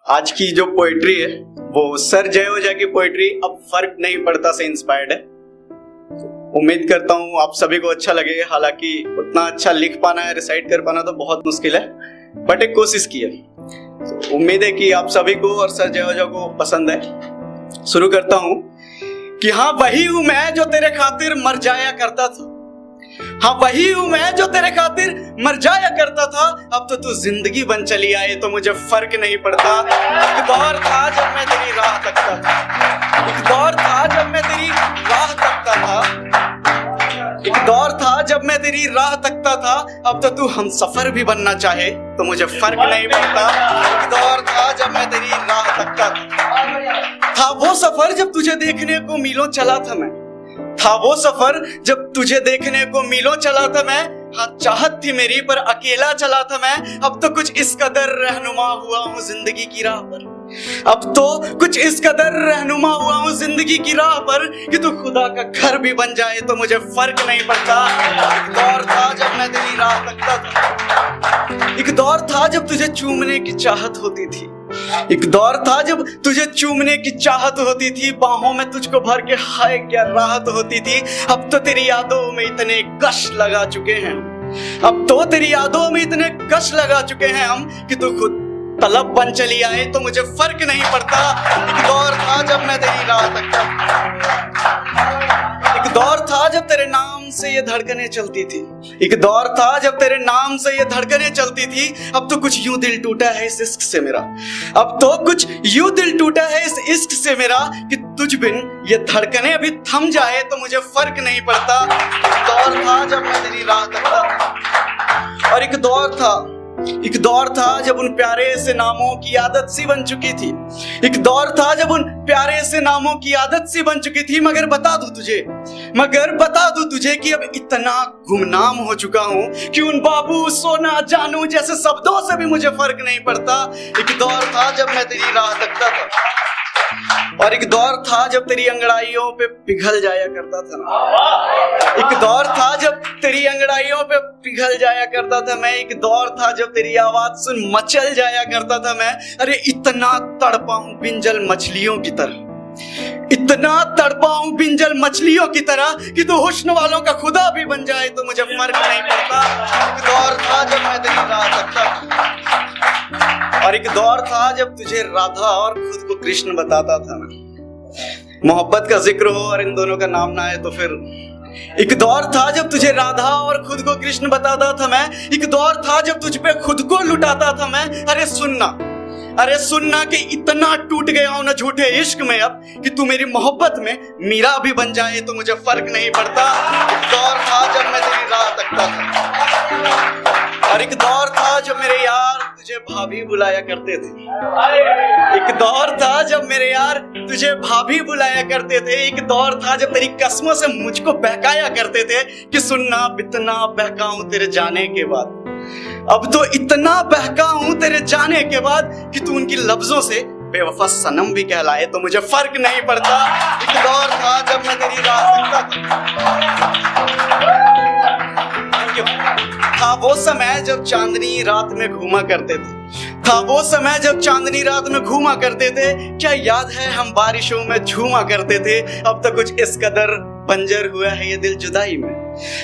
आज की जो पोएट्री है वो सर जय ओझा की पोएट्री अब फर्क नहीं पड़ता से इंस्पायर्ड है। उम्मीद करता हूँ आप सभी को अच्छा लगेगा। हालांकि उतना अच्छा लिख पाना है, रिसाइट कर पाना तो बहुत मुश्किल है, बट एक कोशिश की है। तो उम्मीद है कि आप सभी को और सर जय ओझा को पसंद है। शुरू करता हूँ कि हाँ वही हूँ मैं जो तेरे खातिर मर जाया करता था। हाँ वही हूँ मैं जो तेरे खातिर मर जाया करता था। अब तो तू जिंदगी बन चली आए तो मुझे फर्क नहीं पड़ता। एक दौर था जब मैं तेरी राह तकता था, एक दौर था जब मैं तेरी राह तकता था, एक दौर था जब मैं तेरी राह तकता था। अब तो तू हम सफर भी बनना चाहे तो मुझे फर्क नहीं पड़ता। एक दौर था जब मैं तेरी राह तकता था वो सफर जब तुझे देखने को मीलों चला था मैं, था वो सफर जब तुझे देखने को मीलों चला था मैं। हाँ चाहत थी मेरी पर अकेला चला था मैं। अब तो कुछ इस कदर रहनुमा हुआ हूँ जिंदगी की राह पर, अब तो कुछ इस कदर रहनुमा हुआ हूँ जिंदगी की राह पर कि तू खुदा का घर भी बन जाए तो मुझे फर्क नहीं पड़ता। एक दौर था जब मैं तेरी राह तकता था, एक दौर था जब तुझे चूमने की चाहत होती थी, एक दौर था जब तुझे चूमने की चाहत होती थी। बाहों में तुझको भर के हाय क्या राहत होती थी। अब तो तेरी यादों में इतने कश लगा चुके हैं, अब तो तेरी यादों में इतने कश लगा चुके हैं हम कि तू खुद तलब बन चली आए तो मुझे फर्क नहीं पड़ता। एक दौर था जब मैं तेरी राह तकता था, एक दौर था जब तेरे नाम से ये धड़कनें चलती थी, एक दौर था जब तेरे नाम से ये धड़कनें चलती थी। अब तो कुछ यूं दिल टूटा है इस इश्क से मेरा, अब तो कुछ यूं दिल टूटा है इस इश्क से मेरा कि तुझ बिन ये धड़कनें अभी थम जाए तो मुझे फर्क नहीं पड़ता। एक दौर था जब मैं तेरी राह तकता था, और एक दौर था जब उन प्यारे से नामों की आदत सी बन चुकी थी, एक दौर था जब उन प्यारे से नामों की आदत सी बन चुकी थी। मगर बता दूं तुझे कि अब इतना गुमनाम हो चुका हूं कि उन बाबू सोना जानू जैसे शब्दों से भी मुझे फर्क नहीं पड़ता। एक दौर था जब मैं तेरी राह तकता था, और एक दौर था जब तेरी अंगड़ाइयों पे पिघल जाया करता था, एक दौर था जब तेरी अंगड़ाइयों पे पिघल जाया करता था मैं, एक दौर था जब तेरी आवाज सुन मचल जाया करता था मैं। अरे इतना तड़पा हूं बिंजल मछलियों की तरह, इतना तड़पा हूं बिंजल मछलियों की तरह कि तू हुस्न वालों का खुदा भी बन जाए तो मुझे फर्क नहीं पड़ता। एक दौर था जब मैं तेरी राह तकता था, और एक दौर था जब तुझे राधा और खुद को कृष्ण बताता था मैं। मोहब्बत का जिक्र हो और इन दोनों का नाम ना आए तो फिर एक दौर था जब तुझे राधा और खुद को कृष्ण बताता था मैं, एक दौर था जब तुझ पे खुद को लुटाता था मैं। अरे सुनना कि इतना टूट गया हूं ना झूठे इश्क में अब कि तू मेरी मोहब्बत में मीरा भी बन जाए तो मुझे फर्क नहीं पड़ता। एक दौर था जब मैं तेरी राह तकता था, और एक दौर था जब मेरे यार तुझे भाभी बुलाया करते थे, एक दौर था जब मेरे यार तुझे भाभी बुलाया करते थे, एक दौर था जब तेरी कसमों से मुझको बहकाया करते थे कि सुनना इतना बहका हूं तेरे जाने के बाद, अब तो इतना बहका हूं तेरे जाने के बाद कि तू उनकी लफ्जों से बेवफा सनम भी कहलाए तो मुझे फर्क नहीं पड़ता। एक दौर था जब मैं तेरी राह तकता था वो समय जब चांदनी रात में घूमा करते थे, था वो समय जब चांदनी रात में घूमा करते थे। क्या याद है हम बारिशों में झूमा करते थे। अब तो कुछ इस कदर बंजर हुआ है ये दिल जुदाई में,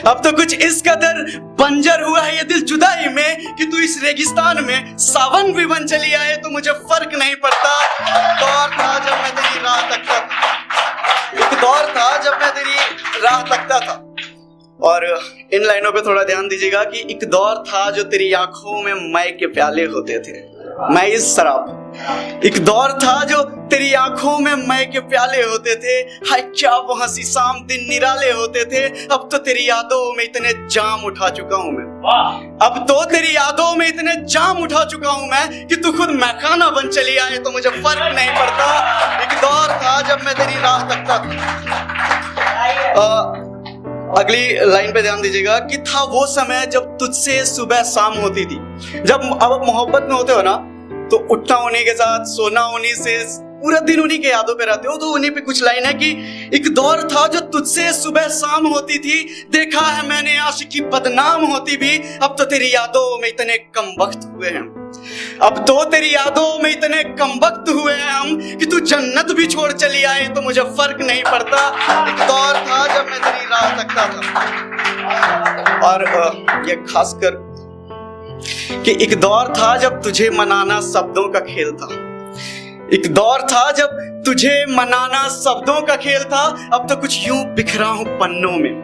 अब तो कुछ इस कदर बंजर हुआ है ये दिल जुदाई में कि तू इस रेगिस्तान में सावन भी बन चली आए तो मुझे फर्क नहीं पड़ता। एक दौर था जब मैं तेरी राह तकता था, एक दौर था जब मैं तेरी राह तकता था। और इन लाइनों पे थोड़ा ध्यान दीजिएगा कि एक दौर था जो तेरी आंखों में मय के प्याले होते थे, मैं इस शराब। एक दौर था जो तेरी आंखों में मय के प्याले होते थे। हाय क्या वो हंसी शाम दिन निराले होते थे। अब तो तेरी यादों में इतने जाम उठा चुका हूं मैं, अब तो तेरी यादों में इतने जाम उठा चुका हूं मैं कि तू खुद मैखाना बन चली आए तो मुझे फर्क नहीं पड़ता। एक दौर था जब मैं तेरी राह तकता था। अगली लाइन पे ध्यान दीजिएगा कि था वो समय जब तुझसे सुबह शाम होती थी। जब अब मोहब्बत में होते हो ना तो उठना उन्हीं के साथ, सोना उन्हीं से, पूरा दिन उन्हीं के यादों पे रहते हो। तो उन्हीं पे कुछ लाइन है कि एक दौर था जो तुझसे सुबह शाम होती थी, देखा है मैंने आशिकी बदनाम होती भी, अब तो तेरी यादों में इतने कम वक्त हुए हैं। अब तो तेरी यादों में इतने कमबख्त हुए हैं हम कि तू जन्नत भी छोड़ चली आए तो मुझे फर्क नहीं पड़ता। एक दौर था जब मैं तेरी राह तकता था। और ये खासकर कि एक दौर था जब तुझे मनाना शब्दों का खेल था। एक दौर था जब तुझे मनाना शब्दों का खेल था। अब तो कुछ यूं बिखरा हूं पन्नों में,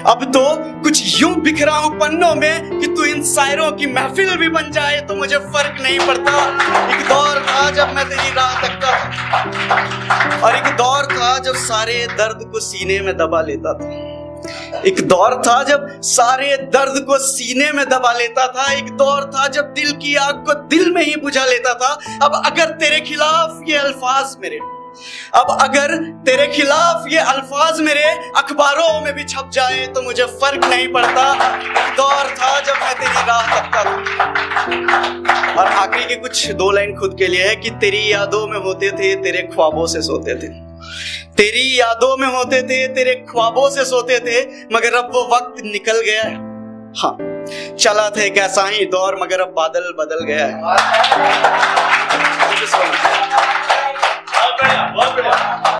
अब तो कुछ यूं बिखरा हूं पन्नों में कि तू इन शायरों की महफिल भी बन जाए तो मुझे फर्क नहीं पड़ता। एक दौर था जब मैं तेरी राह तकता था, और एक दौर था जब सारे दर्द को सीने में दबा लेता था। एक दौर था जब सारे दर्द को सीने में दबा लेता था। एक दौर था जब दिल की आग को दिल में ही बुझा लेता था। अब अगर तेरे खिलाफ ये अल्फाज मेरे, अब अगर तेरे खिलाफ ये अल्फाज मेरे अखबारों में भी छप जाए तो मुझे फर्क नहीं पड़ता। एक दौर था जब मैं तेरी राह तकता था। और आखिरी के कुछ 2 लाइन खुद के लिए है कि तेरी यादों में होते थे, तेरे ख्वाबों से सोते थे। तेरी यादों में होते थे, तेरे ख्वाबों से सोते थे, मगर अब वो वक्त निकल गया है। हाँ, चला था एक ऐसा ही दौर, मगर अब बादल बदल गया है।